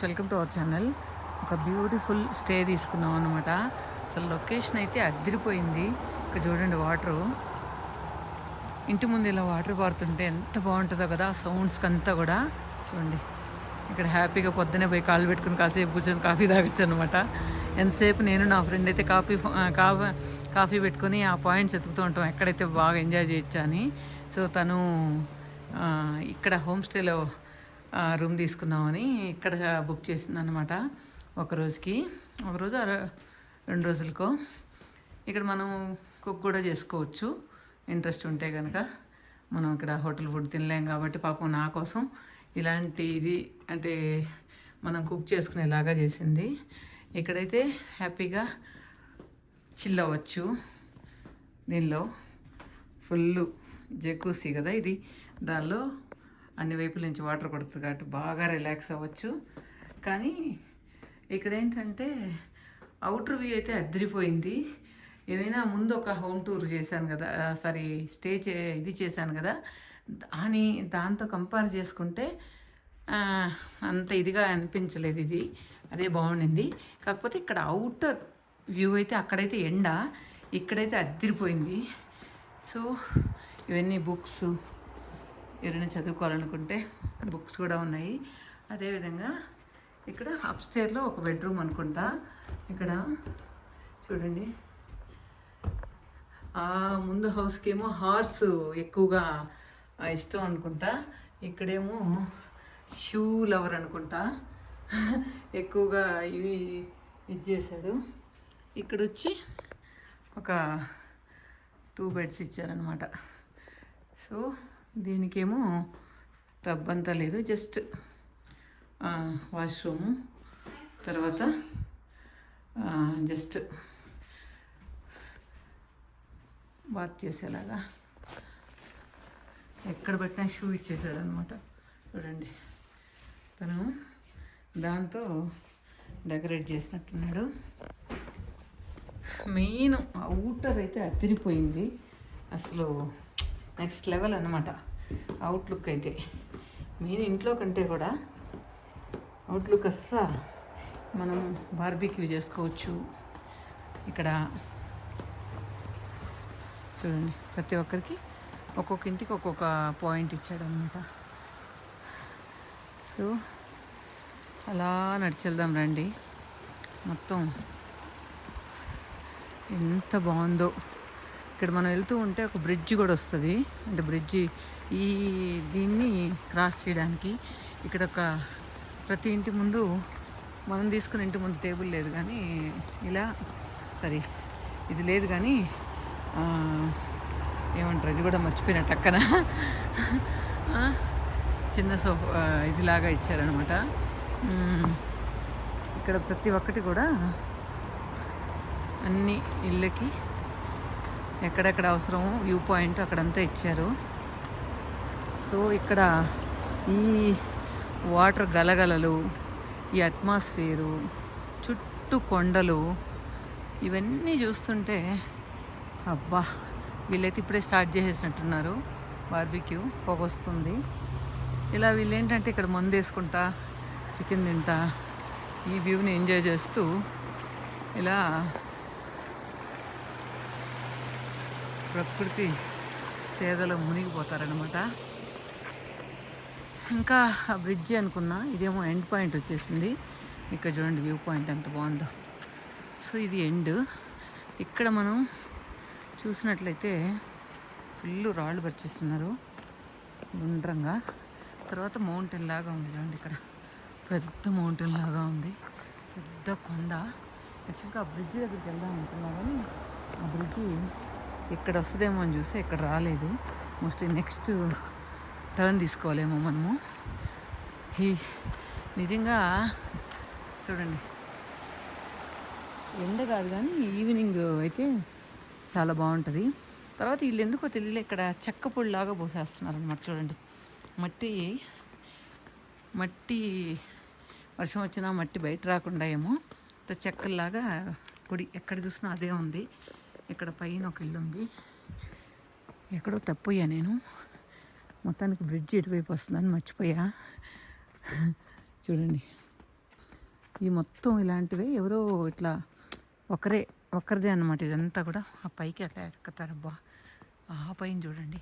Welcome to our channel. ఒక beautiful stay తీసుకున్నాం అనమాట. అసలు లొకేషన్ అయితే అదిరిపోయింది. ఇక్కడ చూడండి, వాటరు ఇంటి ముందు ఇలా వాటర్ పారుతుంటే ఎంత బాగుంటుందో కదా. సౌండ్స్కి అంతా కూడా చూడండి. ఇక్కడ హ్యాపీగా పొద్దునే పోయి కాళ్ళు పెట్టుకుని కాసేపు కూర్చొని కాఫీ తాగొచ్చు అనమాట. ఎంతసేపు నేను నా ఫ్రెండ్ అయితే కాఫీ పెట్టుకొని ఆ పాయింట్స్ ఎత్తుకుతూ ఉంటాం, ఎక్కడైతే బాగా ఎంజాయ్ చేయొచ్చా అని. సో తను ఇక్కడ హోమ్ స్టేలో రూమ్ తీసుకున్నామని ఇక్కడ బుక్ చేసింది అనమాట. ఒకరోజుకి, ఒకరోజు 2 రోజులకో. ఇక్కడ మనం కుక్ కూడా చేసుకోవచ్చు ఇంట్రెస్ట్ ఉంటే కనుక. మనం ఇక్కడ హోటల్ ఫుడ్ తినలేం కాబట్టి పాపం నా కోసం ఇలాంటి ఇది అంటే మనం కుక్ చేసుకునేలాగా చేసింది. ఇక్కడైతే హ్యాపీగా చిల్ అవ్వచ్చు. దీనిలో ఫుల్ జెకూసీ కదా ఇది, దానిలో అన్ని వైపుల నుంచి వాటర్ పడుతుంది కాబట్టి బాగా రిలాక్స్ అవ్వచ్చు. కానీ ఇక్కడ ఏంటంటే అవుటర్ వ్యూ అయితే అదిరిపోయింది. ఏమైనా ముందు ఒక హోమ్ టూర్ చేశాను కదా, సారీ ఇది చేశాను కదా, దాంతో కంపేర్ చేసుకుంటే అంత ఇదిగా అనిపించలేదు. ఇది అదే బాగుండింది. కాకపోతే ఇక్కడ అవుటర్ వ్యూ అయితే అక్కడైతే ఎండ, ఇక్కడైతే అదిరిపోయింది. సో ఇవన్నీ బుక్స్, ఎవరైనా చదువుకోవాలనుకుంటే బుక్స్ కూడా ఉన్నాయి. అదేవిధంగా ఇక్కడ అప్స్టేర్లో ఒక బెడ్రూమ్ అనుకుంటా. ఇక్కడ చూడండి, ముందు హౌస్కేమో హార్స్ ఎక్కువగా ఇష్టం అనుకుంటా. ఇక్కడేమో షూ లవర్ అనుకుంటా, ఎక్కువగా ఇవి ఇది చేశాడు. ఇక్కడ వచ్చి ఒక 2 బెడ్స్ ఇచ్చారనమాట. సో దీనికేమో టబ్ అంతా లేదు, జస్ట్ వాష్రూము, తర్వాత జస్ట్ బాత్ చేసేలాగా ఎక్కడ పెట్టినా షూ ఇచ్చేసాడు అనమాట. చూడండి, తను దాంతో డెకరేట్ చేసినట్టున్నాడు. మెయిన్ అవుటర్ అయితే అదిరిపోయింది. అసలు నెక్స్ట్ లెవెల్ అనమాట అవుట్లుక్ అయితే. మెయిన్ ఇంట్లో కంటే కూడా అవుట్లుక్ అస్సలు మనం బార్బీక్యూ చేసుకోవచ్చు. ఇక్కడ చూడండి, ప్రతి ఒక్కరికి ఒక్కొక్క ఇంటికి ఒక్కొక్క పాయింట్ ఇచ్చాడు అనమాట. సో అలా నడిచెళ్దాం రండి. మొత్తం ఎంత బాగుందో. ఇక్కడ మనం వెళ్తూ ఉంటే ఒక బ్రిడ్జ్ కూడా వస్తుంది. అంటే బ్రిడ్జి దీన్ని క్రాస్ చేయడానికి ఇక్కడ ప్రతి ఇంటి ముందు, మనం తీసుకున్న ఇంటి ముందు టేబుల్ లేదు కానీ ఇలా ఇది లేదు కానీ ఏమంటారు, ఇది కూడా మర్చిపోయినట్టు అక్కన చిన్న సోఫా ఇదిలాగా ఇచ్చారనమాట. ఇక్కడ ప్రతి ఒక్కటి కూడా అన్ని ఇళ్ళకి ఎక్కడెక్కడ అవసరమో వ్యూ పాయింట్ అక్కడంతా ఇచ్చారు. సో ఇక్కడ ఈ వాటర్ గలగలలు, ఈ అట్మాస్ఫియరు, చుట్టూ కొండలు, ఇవన్నీ చూస్తుంటే అబ్బా, వీళ్ళైతే ఇప్పుడే స్టార్ట్ చేసేసినట్టున్నారు బార్బిక్యూ. పొగొస్తుంది. ఇలా వీళ్ళు ఏంటంటే ఇక్కడ మందు వేసుకుంటా, చికెన్ తింటా, ఈ వ్యూని ఎంజాయ్ చేస్తూ ఇలా ప్రకృతి సేదలో మునిగిపోతారనమాట. ఇంకా ఆ బ్రిడ్జి అనుకున్నా, ఇదేమో ఎండ్ పాయింట్ వచ్చేసింది. ఇక్కడ చూడండి వ్యూ పాయింట్ ఎంత బాగుందో. సో ఇది ఎండ్. ఇక్కడ మనం చూసినట్లయితే ఫుల్ రాళ్ళు పరిచేస్తున్నారు గుండ్రంగా. తర్వాత మౌంటైన్ లాగా ఉంది చూడండి, ఇక్కడ పెద్ద మౌంటైన్ లాగా ఉంది, పెద్ద కొండ. యాక్చువల్గా ఆ బ్రిడ్జి దగ్గరికి వెళ్దాం అనుకున్నా కానీ ఆ బ్రిడ్జి ఇక్కడ వస్తుందేమో అని చూస్తే ఇక్కడ రాలేదు. మోస్ట్లీ నెక్స్ట్ టర్న్ తీసుకోవాలేమో మనము. నిజంగా చూడండి, ఎండ కాదు కానీ ఈవినింగ్ అయితే చాలా బాగుంటుంది. తర్వాత వీళ్ళు ఎందుకో తెలియలే, ఇక్కడ చెక్క పొడిలాగా పోసేస్తున్నారు అనమాట. చూడండి, మట్టి వర్షం వచ్చినా మట్టి బయట రాకుండా ఏమో చెక్కల్లాగా పొడి ఎక్కడ చూసినా అదే ఉంది. ఇక్కడ పైన ఒక ఇల్లు ఉంది. ఎక్కడో తప్పోయా నేను, మొత్తానికి బ్రిడ్జ్ ఎటువైపు వస్తుందని మర్చిపోయా. చూడండి, ఈ మొత్తం ఇలాంటివే ఎవరో ఇట్లా ఒక్కరిదే అన్నమాట ఇదంతా కూడా. ఆ పైకి అట్లా ఎక్కుతారబ్బా. ఆ పైన చూడండి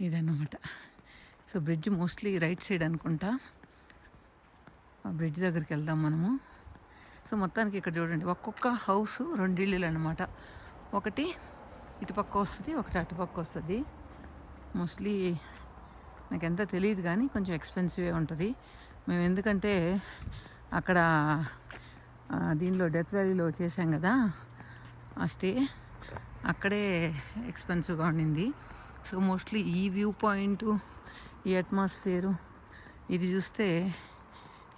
ఇదన్నమాట. So bridge mostly right side అనుకుంటా. ఆ బ్రిడ్జ్ దగ్గరికి వెళ్దాం మనము. సో మొత్తానికి ఇక్కడ చూడండి ఒక్కొక్క హౌస్ 2 ఇల్లులు అనమాట. ఒకటి ఇటుపక్క వస్తుంది, ఒకటి అటుపక్క వస్తుంది. మోస్ట్లీ నాకు ఎంత తెలియదు కానీ కొంచెం ఎక్స్పెన్సివే ఉంటుంది. మేము ఎందుకంటే అక్కడ దీనిలో డెత్ వ్యాలీలో చేసాం కదా ఆ స్టే, అక్కడే ఎక్స్పెన్సివ్గా ఉండింది. సో మోస్ట్లీ ఈ వ్యూ పాయింట్, ఈ అట్మాస్ఫియరు ఇది చూస్తే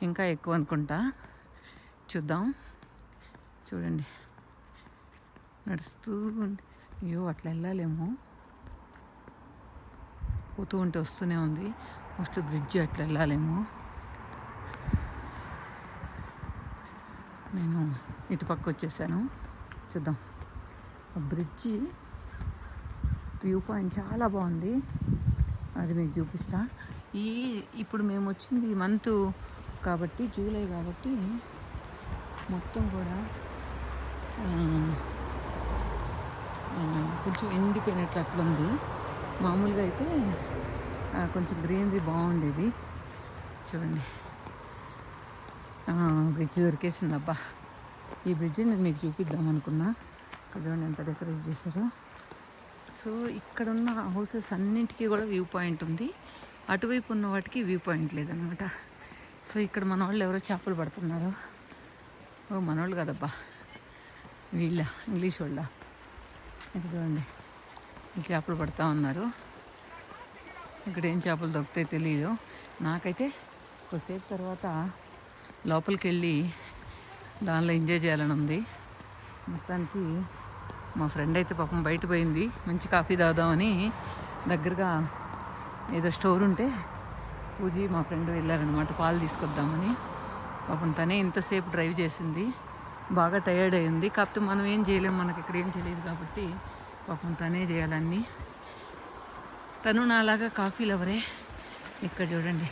ఇంకా ఎక్కువ అనుకుంటా. చూద్దాం. చూడండి నడుస్తూ అయ్యో అట్లా వెళ్ళాలేమో, పోతూ ఉంటే వస్తూనే ఉంది. మోస్ట్లీ బ్రిడ్జ్ అట్లా వెళ్ళాలేమో. నేను ఇటుపక్క వచ్చేసాను. చూద్దాం. ఆ బ్రిడ్జి వ్యూ పాయింట్ చాలా బాగుంది, అది మీకు చూపిస్తా. ఇప్పుడు మేము వచ్చింది ఈ మంత్ కాబట్టి, జూలై కాబట్టి మొత్తం కూడా కొంచెం ఎండిపోయినట్లు అట్లుంది. మామూలుగా అయితే కొంచెం గ్రీనరీ బాగుండేది. చూడండి బ్రిడ్జ్ దొరికేసిందబ్బా. ఈ బ్రిడ్జ్ నేను మీకు చూపిద్దాం అనుకున్నా. ఇక్కడ చూడండి ఎంత డెకరేట్ చేశారో. సో ఇక్కడున్న హౌసెస్ అన్నింటికీ కూడా వ్యూ పాయింట్ ఉంది, అటువైపు ఉన్న వాటికి వ్యూ పాయింట్ లేదనమాట. సో ఇక్కడ మన వాళ్ళు ఎవరో చేపలు పడుతున్నారు. ఓ మనోళ్ళు కదబ్బా, వీళ్ళ ఇంగ్లీష్ వాళ్ళ. ఇక్కడ చూడండి వీళ్ళు చేపలు పడుతూ ఉన్నారు. ఇక్కడ ఏం చేపలు దొరుకుతాయి తెలియదు నాకైతే. కొద్దిసేపు తర్వాత లోపలికి వెళ్ళి దానిలో ఎంజాయ్ చేయాలని ఉంది. మొత్తానికి మా ఫ్రెండ్ అయితే పాపం బయట పోయింది, మంచి కాఫీ తాగుదామని. దగ్గరగా ఏదో స్టోర్ ఉంటే పూజీ మా ఫ్రెండ్ వెళ్ళారనమాట పాలు తీసుకొద్దామని. పాపం తనే ఇంతసేపు డ్రైవ్ చేసింది, బాగా టయర్డ్ అయింది. కాకపోతే మనం ఏం చేయలేము, మనకి ఇక్కడ ఏం తెలియదు కాబట్టి పాపం తనే చేయాలన్నీ. తను నాలాగా కాఫీ లవరే. ఇక్కడ చూడండి,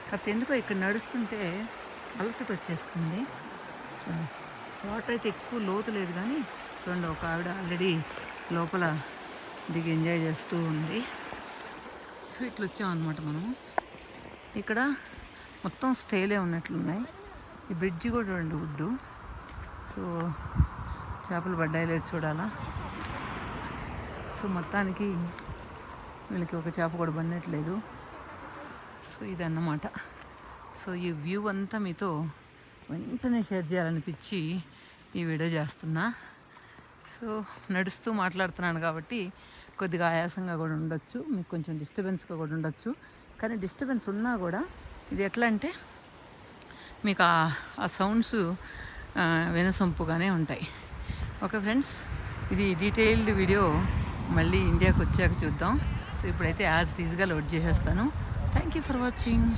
కాకపోతే ఎందుకో ఇక్కడ నడుస్తుంటే అలసట వచ్చేస్తుంది. వాటర్ అయితే ఎక్కువ లోతు లేదు కానీ చూడండి, ఒక ఆవిడ ఆల్రెడీ లోపల దిగి ఎంజాయ్ చేస్తూ ఉంది. ఇట్లా వచ్చామన్నమాట మనము. ఇక్కడ మొత్తం స్టేలే ఉన్నట్లున్నాయి. ఈ బ్రిడ్జి కూడా చూడండి వుడ్డు. సో చేపలు పడ్డాయి లేదు చూడాలా. సో మొత్తానికి వీళ్ళకి ఒక చేప కూడా పడినట్లేదు. సో ఇదన్నమాట. సో ఈ వ్యూ అంతా మీతో వెంటనే షేర్ చేయాలనిపించి ఈ వీడియో చేస్తున్నా. సో నడుస్తూ మాట్లాడుతున్నాను కాబట్టి కొద్దిగా ఆయాసంగా కూడా ఉండొచ్చు, మీకు కొంచెం డిస్టర్బెన్స్గా కూడా ఉండొచ్చు. కానీ డిస్టర్బెన్స్ ఉన్నా కూడా ఇది ఎట్లా అంటే మీకు ఆ సౌండ్స్ వినసొంపుగానే ఉంటాయి. ఓకే ఫ్రెండ్స్, ఇది డీటెయిల్డ్ వీడియో మళ్ళీ ఇండియాకి వచ్చాక చూద్దాం. సో ఇప్పుడైతే యాజ్ ఈజ్గా లోడ్ చేసేస్తాను. Thank you for watching.